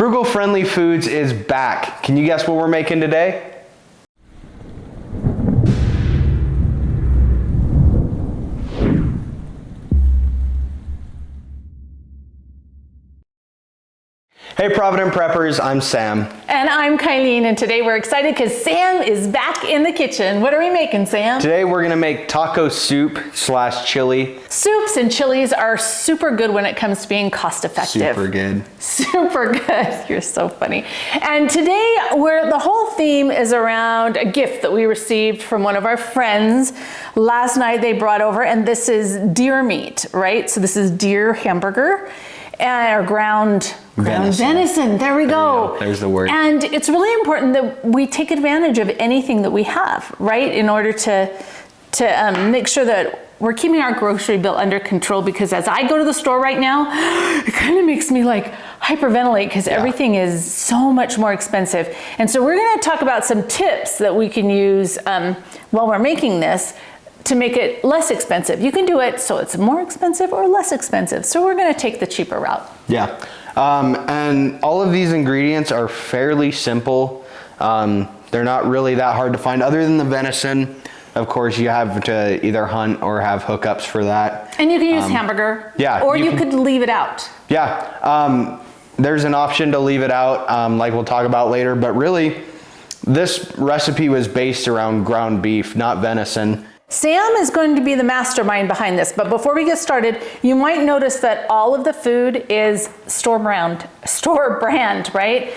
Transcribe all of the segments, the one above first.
Frugal Friendly Foods is back. Can you guess what we're making today? Hey Provident Preppers, I'm Sam. And I'm Kylene, and today we're excited because Sam is back in the kitchen. What are we making, Sam? Today we're gonna make taco soup / chili. Soups and chilies are super good when it comes to being cost effective. Super good. Super good. You're so funny. And today the whole theme is around a gift that we received from one of our friends. Last night they brought over, and this is deer meat, right? So this is deer hamburger. Or ground venison. There we go. There's the word. And it's really important that we take advantage of anything that we have, right? In order to make sure that we're keeping our grocery bill under control, because as I go to the store right now, it kind of makes me like hyperventilate because everything is so much more expensive. And so we're going to talk about some tips that we can use while we're making this to make it less expensive. You can do it so it's more expensive or less expensive. So we're gonna take the cheaper route. Yeah, and all of these ingredients are fairly simple. They're not really that hard to find, other than the venison. Of course, you have to either hunt or have hookups for that. And you can use hamburger. Yeah. Or you could leave it out. Yeah, there's an option to leave it out, like we'll talk about later, but really, this recipe was based around ground beef, not venison. Sam is going to be the mastermind behind this, but before we get started, you might notice that all of the food is store brand, right?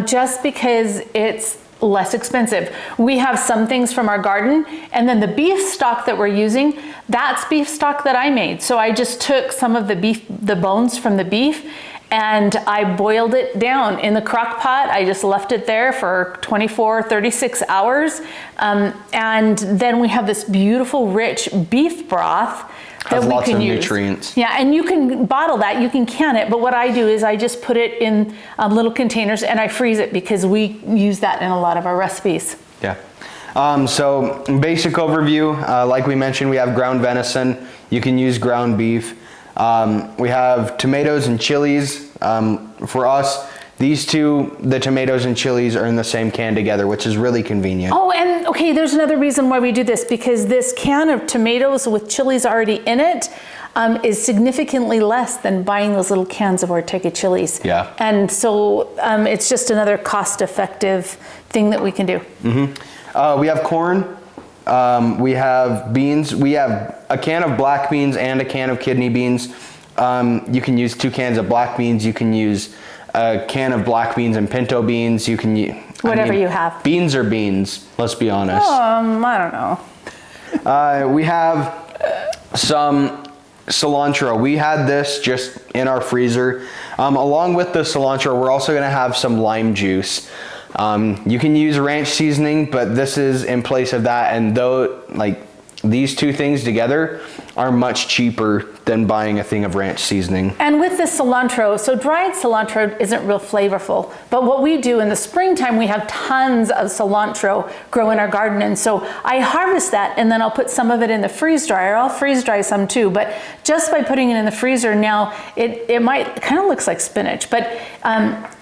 Just because it's less expensive. We have some things from our garden, and then the beef stock that we're using, that's beef stock that I made. So I just took some of the bones from the beef, and I boiled it down in the crock pot. I just left it there for 24, 36 hours. And then we have this beautiful, rich beef broth that we lots can of use. Nutrients. Yeah, and you can bottle that, you can can it. But what I do is I just put it in little containers and I freeze it, because we use that in a lot of our recipes. Yeah. So basic overview, like we mentioned, we have ground venison. You can use ground beef. We have tomatoes and chilies. For us, these two, the tomatoes and chilies, are in the same can together, which is really convenient. Oh, and okay, there's another reason why we do this, because this can of tomatoes with chilies already in it is significantly less than buying those little cans of Ortega chilies. Yeah. And so it's just another cost-effective thing that we can do. Mm-hmm. We have corn. We have beans. We have a can of black beans and a can of kidney beans. You can use 2 cans of black beans. You can use a can of black beans and pinto beans. You can use whatever you have. Beans are beans, let's be honest. I don't know. We have some cilantro. We had this just in our freezer. Along with the cilantro, we're also gonna have some lime juice. You can use ranch seasoning, but this is in place of that, and though, like, these two things together are much cheaper than buying a thing of ranch seasoning. And with the cilantro, so dried cilantro isn't real flavorful, but what we do in the springtime, we have tons of cilantro grow in our garden, and so I harvest that, and then I'll put some of it in the freeze dryer. I'll freeze dry some too, but just by putting it in the freezer now, it might kind of looks like spinach, but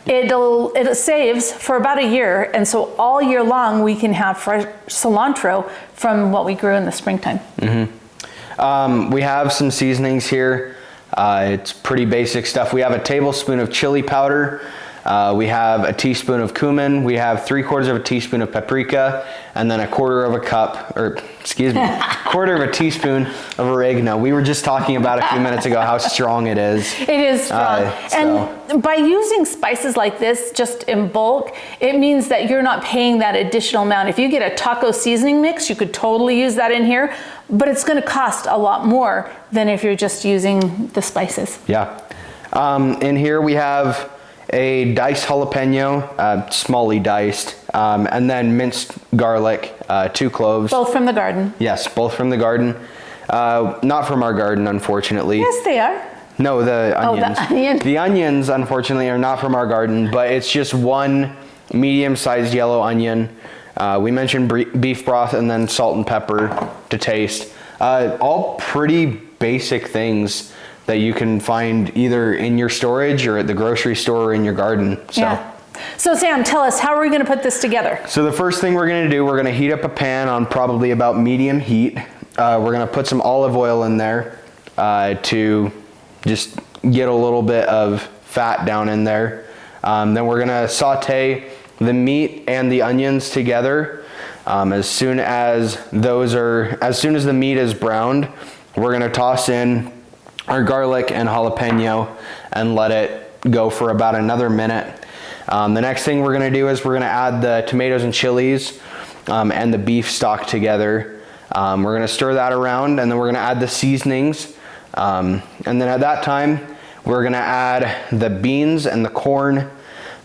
it saves for about a year, and so all year long we can have fresh cilantro from what we grew in the springtime. Mm-hmm. We have some seasonings here. It's pretty basic stuff. We have a tablespoon of chili powder. We have a teaspoon of cumin. We have 3/4 of a teaspoon of paprika, and then a quarter of a teaspoon of oregano. We were just talking about a few minutes ago how strong it is. It is strong. And by using spices like this just in bulk, it means that you're not paying that additional amount. If you get a taco seasoning mix, you could totally use that in here, but it's going to cost a lot more than if you're just using the spices. Yeah. In here we have a diced jalapeno, smally diced, and then minced garlic, 2 cloves. Both from the garden. Yes, both from the garden. Not from our garden, unfortunately. Yes, they are. No, the onions. Oh, the onion. The onions, unfortunately, are not from our garden, but it's just 1 medium-sized yellow onion. We mentioned beef broth and then salt and pepper to taste. All pretty basic things that you can find either in your storage or at the grocery store or in your garden. Yeah. So Sam, tell us, how are we going to put this together? So the first thing we're going to do, we're going to heat up a pan on probably about medium heat. We're going to put some olive oil in there to just get a little bit of fat down in there. Then we're going to saute the meat and the onions together. As soon as the meat is browned, we're going to toss in our garlic and jalapeno and let it go for about another minute. The next thing we're going to do is we're going to add the tomatoes and chilies and the beef stock together. We're going to stir that around, and then we're going to add the seasonings. And then at that time, we're going to add the beans and the corn,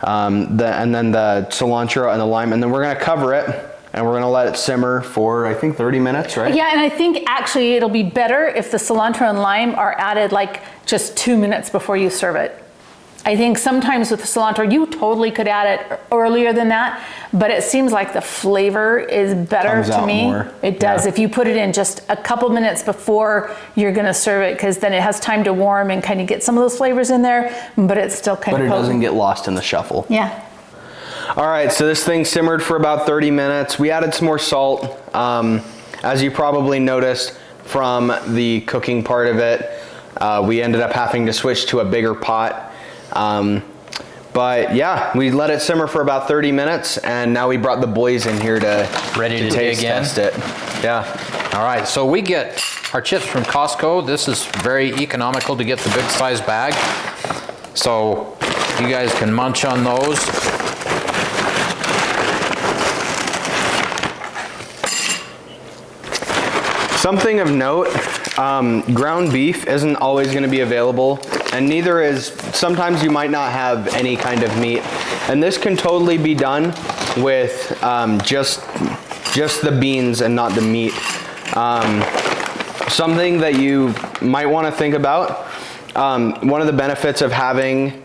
and then the cilantro and the lime, and then we're going to cover it, and we're going to let it simmer for, I think, 30 minutes, right? Yeah, and I think actually it'll be better if the cilantro and lime are added like just 2 minutes before you serve it. I think sometimes with the cilantro, you totally could add it earlier than that, but it seems like the flavor is better Comes to out me. more. It does. Yeah. If you put it in just a couple minutes before you're gonna serve it, because then it has time to warm and kind of get some of those flavors in there, but it's still kind But of it potent. doesn't get lost in the shuffle. Yeah. All right, so this thing simmered for about 30 minutes. We added some more salt. As you probably noticed from the cooking part of it, we ended up having to switch to a bigger pot. But yeah, we let it simmer for about 30 minutes, and now we brought the boys in here to taste test it. Yeah. All right, so we get our chips from Costco. This is very economical to get the big size bag. So you guys can munch on those. Something of note, ground beef isn't always going to be available, and neither is, sometimes you might not have any kind of meat. And this can totally be done with just the beans and not the meat. Something that you might want to think about, one of the benefits of having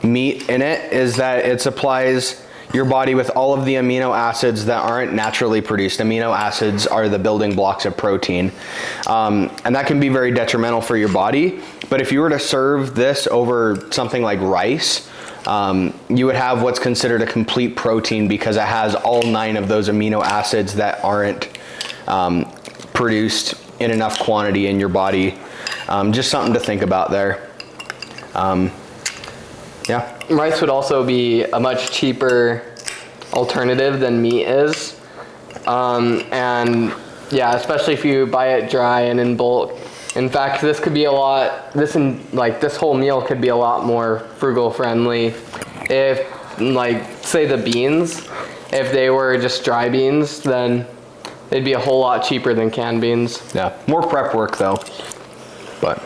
meat in it is that it supplies your body with all of the amino acids that aren't naturally produced. Amino acids are the building blocks of protein. And that can be very detrimental for your body. But if you were to serve this over something like rice, you would have what's considered a complete protein because it has all 9 of those amino acids that aren't produced in enough quantity in your body. Just something to think about there. Yeah. Rice would also be a much cheaper alternative than meat is. And yeah, especially if you buy it dry and in bulk. In fact, this could be this whole meal could be a lot more frugal friendly if, like, say the beans, if they were just dry beans, then they'd be a whole lot cheaper than canned beans. Yeah, more prep work though. But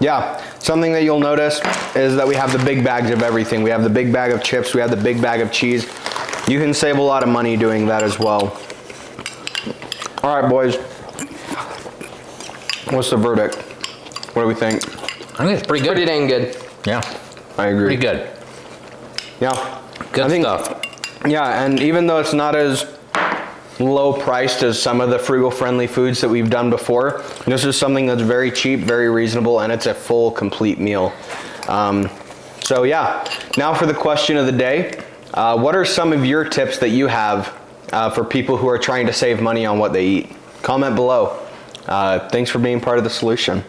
yeah, something that you'll notice is that we have the big bags of everything. We have the big bag of chips, we have the big bag of cheese. You can save a lot of money doing that as well. All right, boys. What's the verdict? What do we think? I think it's pretty good. Pretty dang good. Yeah, I agree. pretty good. Yeah. Good I think, stuff. Yeah, and even though it's not as low priced as some of the frugal friendly foods that we've done before, this is something that's very cheap, very reasonable, and it's a full complete meal. So yeah, now for the question of the day. What are some of your tips that you have for people who are trying to save money on what they eat? Comment below. Thanks for being part of the solution.